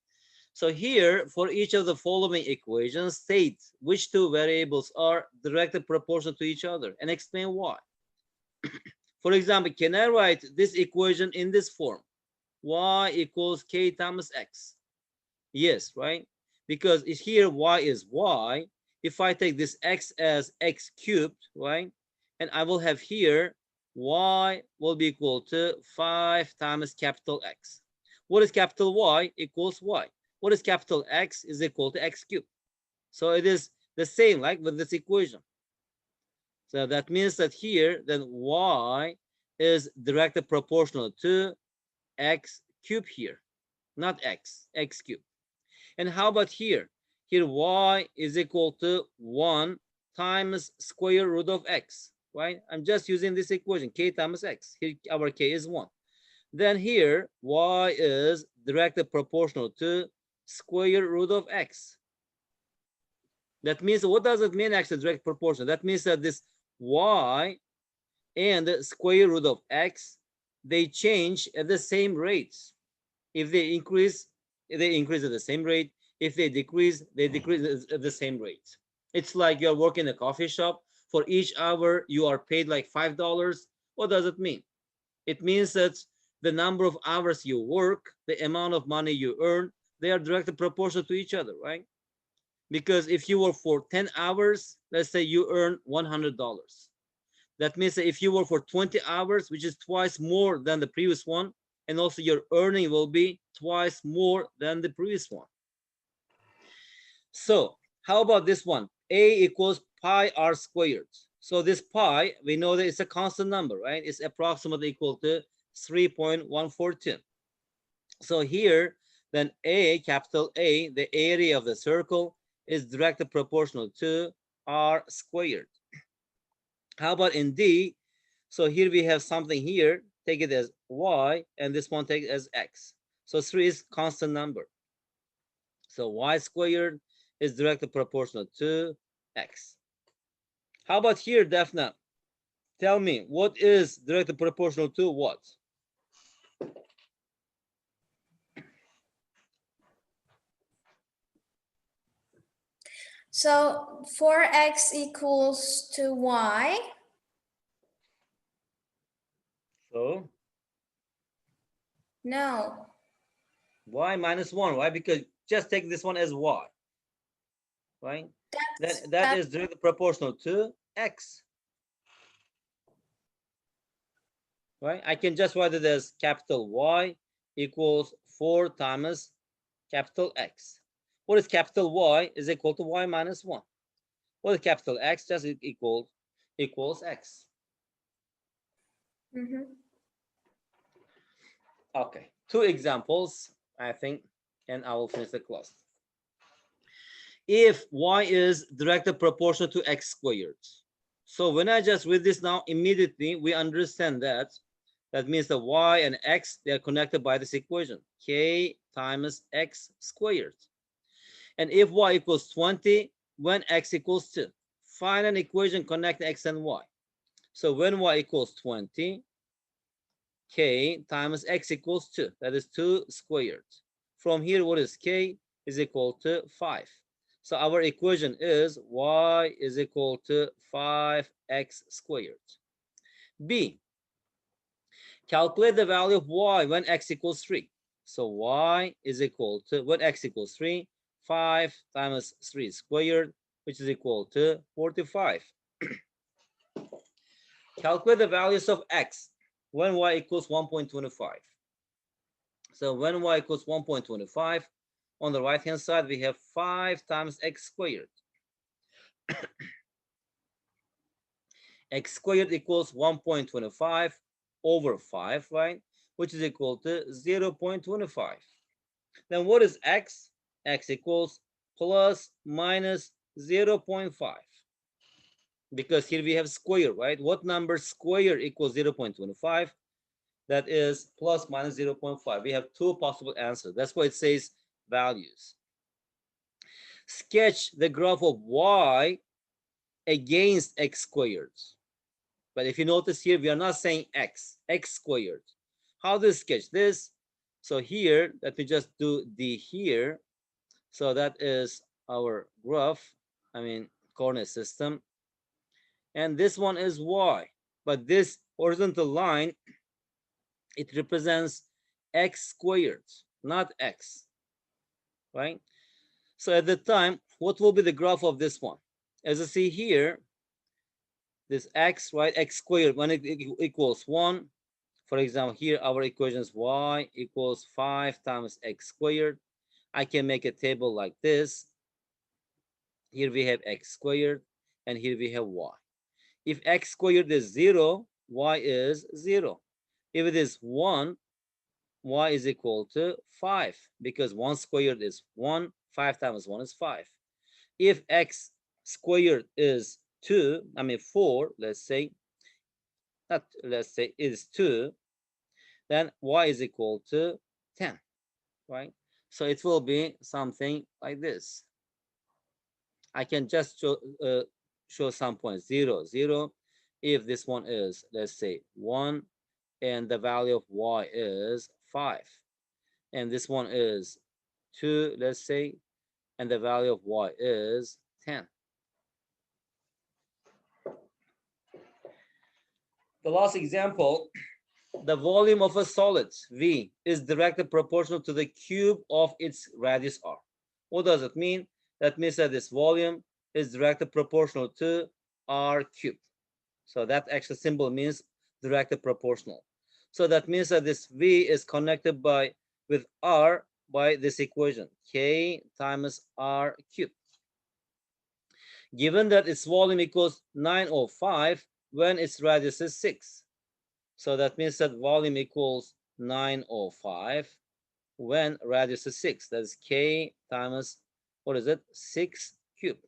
So here, for each of the following equations, state which 2 variables are directly proportional to each other and explain why. For example, can I write this equation in this form? Y equals K times X. Yes, right? Because here Y is Y. If I take this X as X cubed, right? And I will have here Y will be equal to 5 times capital X. What is capital Y? Equals Y. What is capital X? Is equal to X cubed. So it is the same like with this equation. So that means that here then Y is directly proportional to X cubed here, not X cubed. And how about here? Here Y is equal to 1 times square root of X, right? I'm just using this equation, K times X. Here our K is 1. then here y is directly proportional to square root of x. That means, what does it mean actually, direct proportion? That means that this y and the square root of x, they change at the same rates. If they increase at the same rate. If they decrease at the same rate. It's like you're working in a coffee shop. For each hour you are paid like $5. What does it mean? It means that the number of hours you work, the amount of money you earn, they are directly proportional to each other, right? Because if you work for 10 hours, let's say you earn $100. That means that if you work for 20 hours, which is twice more than the previous one, and also your earning will be twice more than the previous one. So how about this one? A equals pi r squared. So this pi, we know that it's a constant number, right? It's approximately equal to 3.142. So here, then A, capital A, the area of the circle, is directly proportional to r squared. How about in D? So here we have something here, take it as y, and this one take it as x. So 3 is constant number. So y squared is directly proportional to x. How about here, Daphne? Tell me, what is directly proportional to what? So 4x equals to y. So No. y minus 1. Why? Because just take this one as y, right? That is directly proportional to x, right? I can just write it as capital Y equals 4 times capital X. What is capital Y is equal to y minus 1. What is capital X? Just equals x. Okay, 2 examples, I think, and I will finish the class. If y is directly proportional to x squared. So when I just read this now, immediately we understand that means that y and x, they are connected by this equation, k times x squared. And if y equals 20, when x equals 2, find an equation connecting x and y. So when y equals 20, k times x equals 2, that is 2 squared. From here, what is k? Is equal to 5. So our equation is y is equal to 5x squared. B, calculate the value of y when x equals 3. So y is equal to, when x equals 3, 5 times 3 squared, which is equal to 45. Calculate the values of x when y equals 1.25. So when y equals 1.25, on the right hand side, we have 5 times x squared. X squared equals 1.25 over 5, right? Which is equal to 0.25. Then what is x? X equals plus minus 0.5. Because here we have square, right? What number square equals 0.25? That is plus minus 0.5. We have 2 possible answers. That's why it says values. Sketch the graph of y against x squared. But if you notice here, we are not saying x squared. How do you sketch this? So here, let me just do D here. So that is our graph, coordinate system. And this one is y. But this horizontal line, it represents x squared, not x, right? So at the time, what will be the graph of this one? As you see here, this x, right, x squared, when it equals 1, for example, here our equation is y equals 5 times x squared. I can make a table like this. Here we have x squared, and here we have y. If x squared is 0, y is 0. If it is 1, y is equal to 5, because 1 squared is 1, 5 times 1 is 5. If x squared is 4, let's say, is 2, then y is equal to 10, right? So it will be something like this. I can just show some points, 0, 0. If this one is, let's say, 1, and the value of y is 5, and this one is 2, let's say, and the value of y is 10. The last example, the volume of a solid V is directly proportional to the cube of its radius R. What does it mean? That means that this volume is directly proportional to R cubed. So that actual symbol means directly proportional. So that means that this V is connected with R by this equation, K times R cubed. Given that its volume equals 905 when its radius is 6. So that means that volume equals 905 when radius is 6. That's K times, what is it? 6 cubed.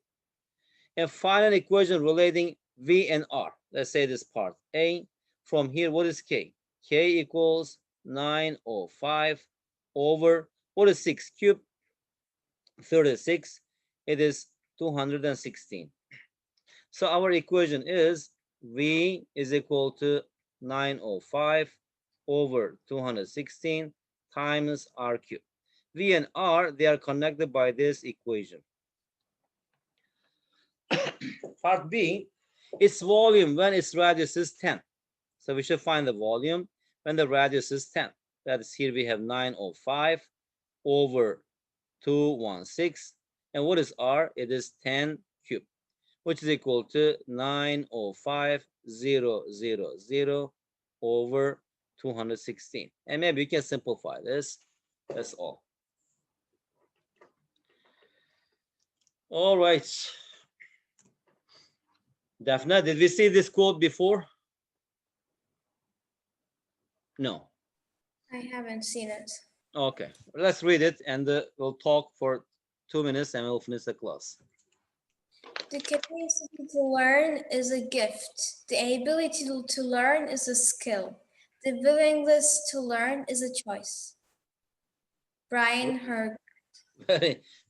And find an equation relating V and R. Let's say this part A. From here, what is K? K equals 905 over, what is 6 cubed? 36. It is 216. So our equation is V is equal to 905 over 216 times R cubed. V and R, they are connected by this equation. Part B, its volume when its radius is 10. So we should find the volume when the radius is 10. That is, here we have 905 over 216. And what is R? It is 10 cubed, which is equal to 905,000 over 216. And maybe you can simplify this. That's all. All right. Daphne, did we see this quote before? No. I haven't seen it. Okay, let's read it and we'll talk for 2 minutes and we'll finish the class. The capacity to learn is a gift. The ability to learn is a skill. The willingness to learn is a choice. Brian Herg.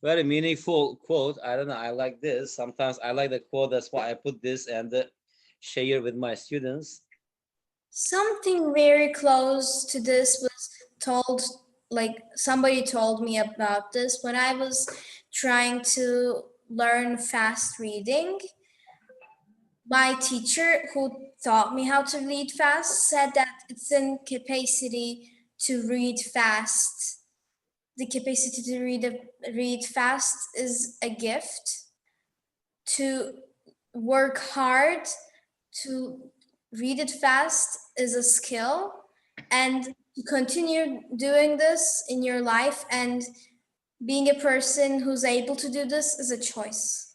Very meaningful quote. I don't know. I like this. Sometimes I like the quote. That's why I put this and share with my students. Something very close to this was told, like somebody told me about this when I was trying to learn fast reading. My teacher who taught me how to read fast said that it's in capacity to read fast. The capacity to read fast is a gift. To work hard to read it fast is a skill, and to continue doing this in your life and being a person who's able to do this is a choice.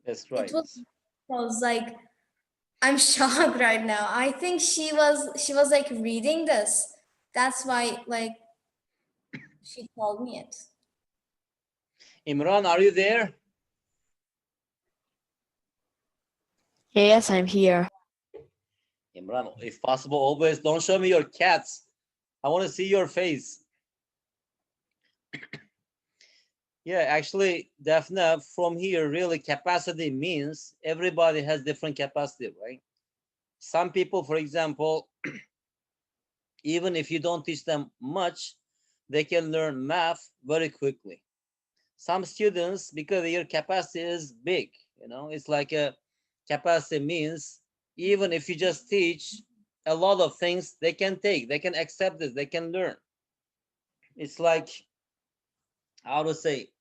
That's right. It was like, I'm shocked right now. I think she was like reading this. That's why like she told me it. Imran, are you there? Yes, I'm here. Imran, if possible, always don't show me your cats. I want to see your face. Yeah, actually, Daphne, from here, really capacity means everybody has different capacity, right? Some people, for example, even if you don't teach them much, they can learn math very quickly. Some students, because their capacity is big, it's like a capacity means even if you just teach a lot of things, they can accept this, they can learn. It's like, how to say,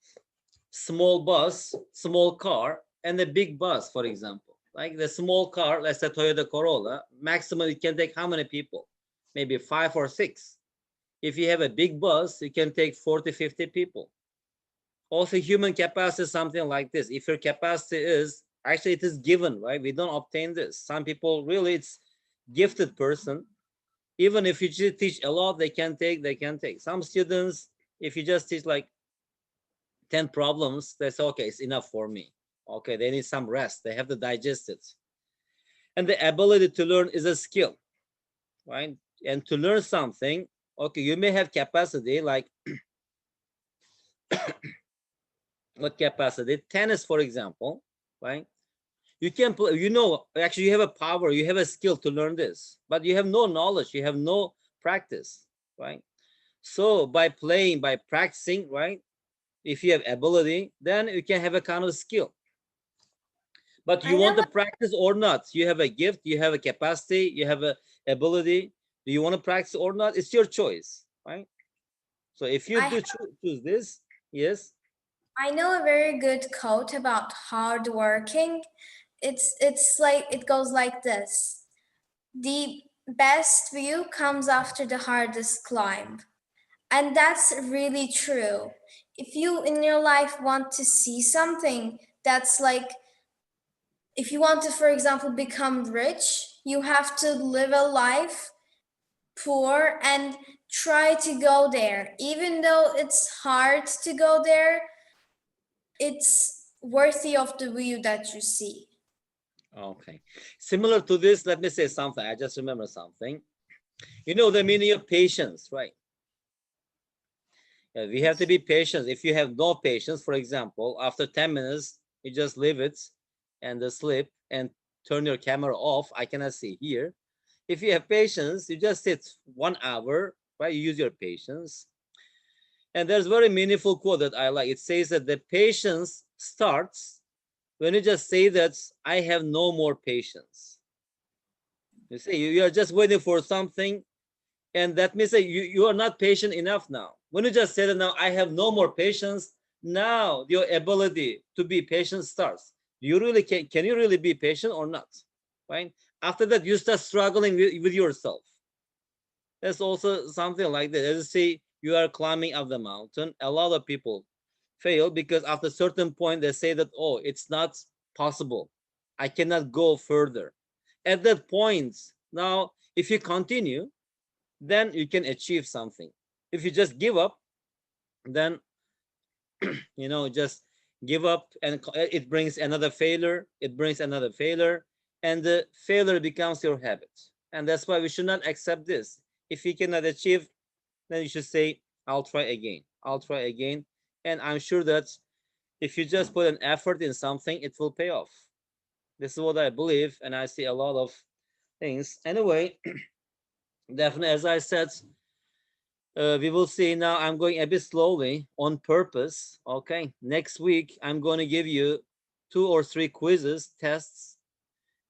small bus, small car, and a big bus, for example. Like the small car, let's say Toyota Corolla, maximum it can take how many people? Maybe 5 or 6. If you have a big bus, you can take 40, 50 people. Also, human capacity is something like this. If your capacity is, actually it is given, right? We don't obtain this. Some people really, it's gifted person. Even if you just teach a lot, they can take. Some students, if you just teach like 10 problems, they say, okay, it's enough for me. Okay, they need some rest. They have to digest it. And the ability to learn is a skill, right? and to learn something, okay, you may have capacity like what capacity? Tennis, for example, right? You can play, you know, actually you have a power, you have a skill to learn this, but you have no knowledge, you have no practice, right? So by playing, by practicing, right? If you have ability, then you can have a kind of skill. But I you want know to practice or not? You have a gift, you have a capacity, you have a ability. Do you want to practice or not? It's your choice, right? So if you I do choose this, yes. I know a very good quote about hard working. It's like it goes like this. The best view comes after the hardest climb. And that's really true. If you in your life want to see something that's like, if you want to, for example, become rich, you have to live a life poor and try to go there. Even though it's hard to go there, it's worthy of the view that you see. Okay. Similar to this, let me say something. I just remember something. You know the meaning of patience, right? We have to be patient. If you have no patience, for example, after 10 minutes, you just leave it and sleep and turn your camera off. I cannot see here. If you have patience, you just sit 1 hour, right? You use your patience. And there's very meaningful quote that I like. It says that the patience starts when you just say that I have no more patience. You see, you are just waiting for something, and that means that you are not patient enough now. When you just say that now I have no more patience, now your ability to be patient starts. You really can you really be patient or not? Right? After that, you start struggling with yourself. That's also something like that. As you see, you are climbing up the mountain. A lot of people fail because after a certain point they say that, oh, it's not possible. I cannot go further. At that point, now if you continue, then you can achieve something. If you just give up, then just give up, and it brings another failure. It brings another failure, and the failure becomes your habit. And that's why we should not accept this. If you cannot achieve, then you should say, I'll try again. I'll try again. And I'm sure that if you just put an effort in something, it will pay off. This is what I believe, and I see a lot of things. Anyway, definitely, as I said, we will see. Now I'm going a bit slowly on purpose. Okay, next week I'm going to give you 2 or 3 quizzes, tests,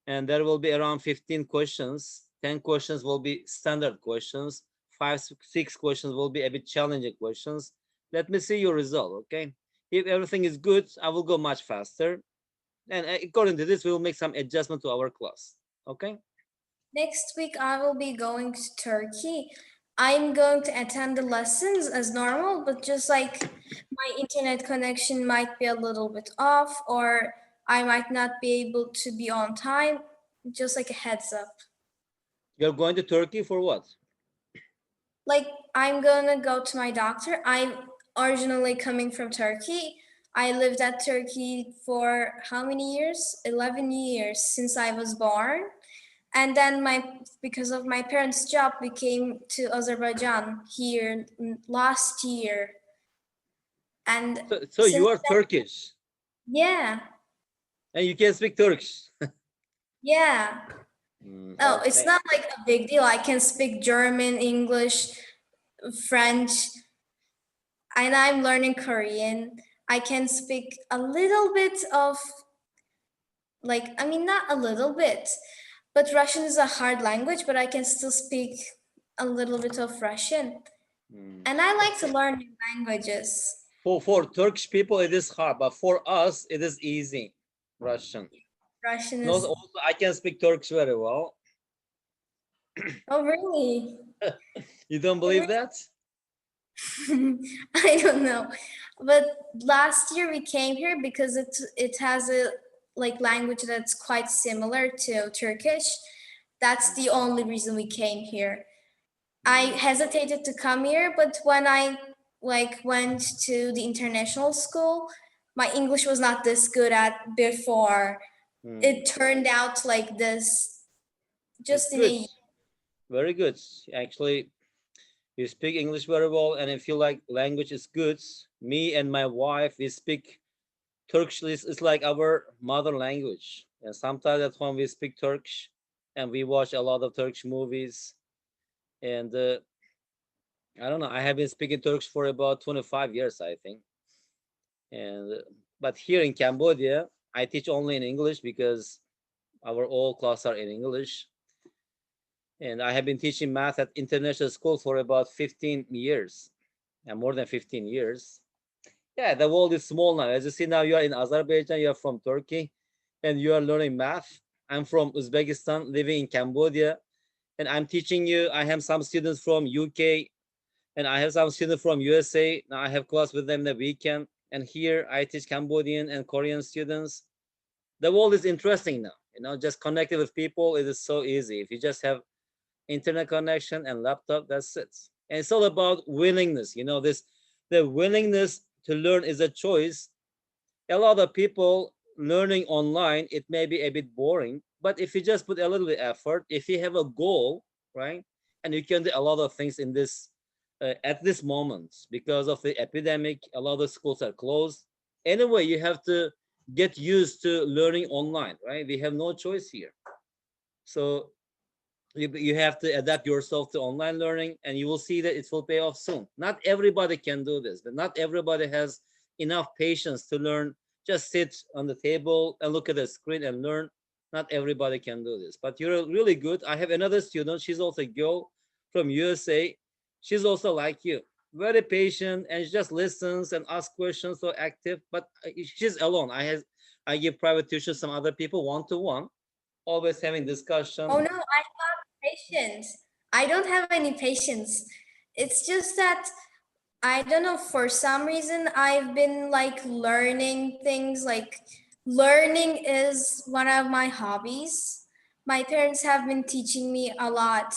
and there will be around 15 questions. 10 questions will be standard questions. 5, 6 questions will be a bit challenging questions. Let me see your result. Okay, if everything is good, I will go much faster, and according to this we will make some adjustment to our class. Okay. Next week, I will be going to Turkey. I'm going to attend the lessons as normal, but just like my internet connection might be a little bit off, or I might not be able to be on time, just like a heads up. You're going to Turkey for what? Like, I'm gonna go to my doctor. I'm originally coming from Turkey. I lived at Turkey for how many years? 11 years since I was born. And then because of my parents' job, we came to Azerbaijan here last year. And So you are Turkish yeah, and you can speak Turkish. yeah. Oh, it's Okay. not like a big deal. I can speak German, English, French, and I'm learning Korean. I can speak a little bit of, like, I mean, not a little bit, but Russian is a hard language, but I can still speak a little bit of Russian. And I like to learn new languages. For Turkish people it is hard, but for us it is easy. Russian. Russian No, is, also I can speak Turkish very well. oh, really? You don't believe that? I don't know. But last year we came here because it has a like language that's quite similar to Turkish. That's the only reason we came here. I hesitated to come here, but when I like went to the international school, my English was not this good at before. It turned out like this just It's in good. a Very good. Actually, you speak English very well, and I feel like language is good. Me and my wife, we speak Turkish. It's like our mother language, and sometimes at home we speak Turkish, and we watch a lot of Turkish movies. And I don't know. I have been speaking Turkish for about 25 years, I think. And but here in Cambodia, I teach only in English because our all classes are in English. And I have been teaching math at international school for about 15 years, and more than 15 years. Yeah, the world is small now. As you see now, you are in Azerbaijan, you are from Turkey, and you are learning math. I'm from Uzbekistan, living in Cambodia, and I'm teaching you. I have some students from UK, and I have some students from USA. Now I have class with them the weekend, and here I teach Cambodian and Korean students. The world is interesting now. Just connecting with people, it is so easy. If you just have internet connection and laptop, that's it. And it's all about willingness. The willingness to learn is a choice. A lot of people learning online, it may be a bit boring, but if you just put a little bit effort, if you have a goal, right, and you can do a lot of things in this at this moment. Because of the epidemic, a lot of schools are closed. Anyway, you have to get used to learning online, right? We have no choice here. So you have to adapt yourself to online learning, and you will see that it will pay off soon. Not everybody can do this, but not everybody has enough patience to learn. Just sit on the table and look at the screen and learn. Not everybody can do this, but you're really good. I have another student. She's also a girl from USA. She's also like you, very patient, and she just listens and asks questions, so active. But she's alone. I give private tuition some other people, one-to-one, always having discussion. Oh no, I have patience. I don't have any patience. It's just that I don't know, for some reason I've been like learning things, like learning is one of my hobbies. My parents have been teaching me a lot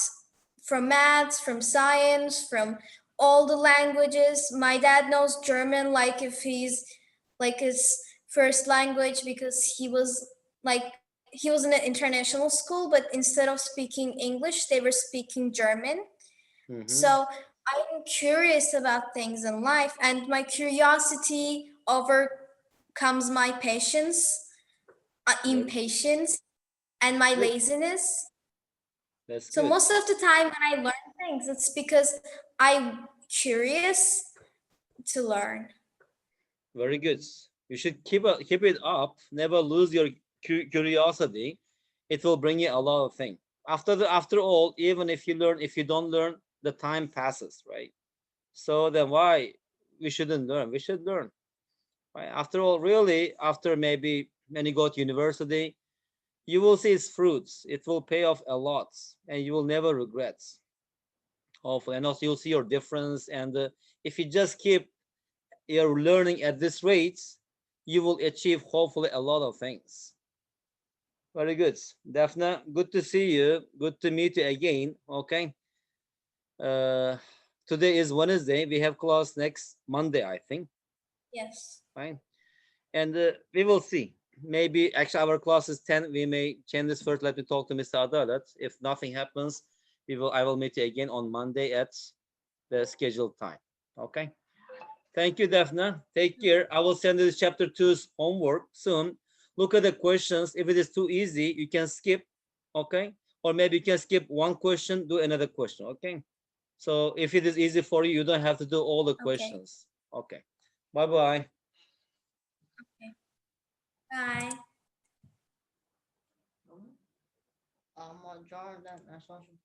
from maths, from science, from all the languages. My dad knows German like if he's like his first language, because he was in an international school, but instead of speaking English, they were speaking German. Mhm. So I'm curious about things in life, and my curiosity overcomes my impatience, and my Good. laziness. That's So good. most of the time when I learn things, it's because I'm curious to learn. Very good. You should keep it up. Never lose your curiosity. It will bring you a lot of things. After all, even if you don't learn, the time passes, right? So then why we shouldn't learn? We should learn, right? After all, really, after maybe when you go to university, you will see its fruits. It will pay off a lot, and you will never regret. Hopefully, and also you'll see your difference. And if you just keep your learning at this rate, you will achieve hopefully a lot of things. Very good. Daphne, good to see you. Good to meet you again. Okay. Uh, Today is Wednesday. We have class next Monday, I think. Yes. Fine. And we will see. Maybe actually our class is 10. We may change this first. Let me talk to Mr. Adalat. If nothing happens, I will meet you again on Monday at the scheduled time. Okay. Thank you, Daphne. Take care. I will send you this chapter two's homework soon. Look at the questions. If it is too easy, you can skip, okay? Or maybe you can skip one question, do another question, okay? So if it is easy for you, you don't have to do all the Okay. questions. Okay. Bye-bye. Okay. Bye. Ama Jordan, I saw some